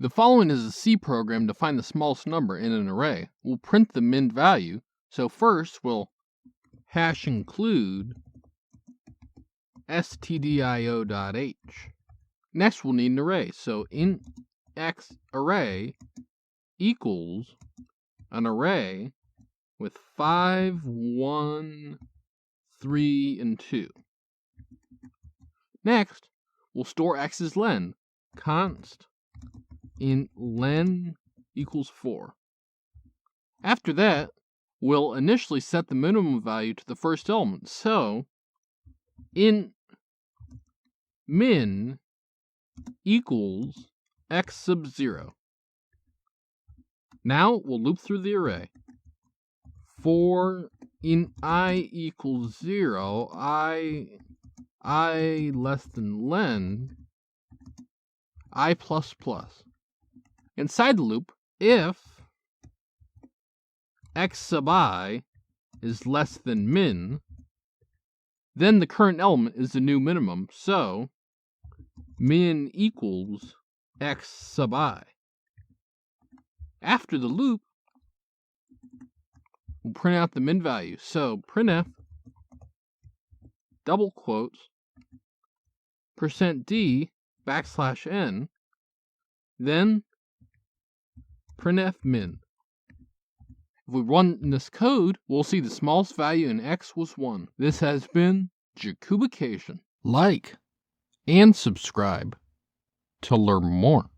The following is a C program to find the smallest number in an array. We'll print the min value. So first we'll hash include stdio.h. Next we'll need an array. So int x array equals an array with 5, 1, 3, and 2. Next, we'll store x's len. Const int len equals 4. After that, we'll initially set the minimum value to the first element. So, int min equals x sub 0. Now, we'll loop through the array. For int I equals 0, I less than len, I plus plus. Inside the loop, if x sub I is less than min, then the current element is the new minimum, so min equals x sub I. After the loop, we'll print out the min value. So printf double quotes %d \n, then printf min. If we run this code, we'll see the smallest value in x was 1. This has been Jakubication. Like and subscribe to learn more.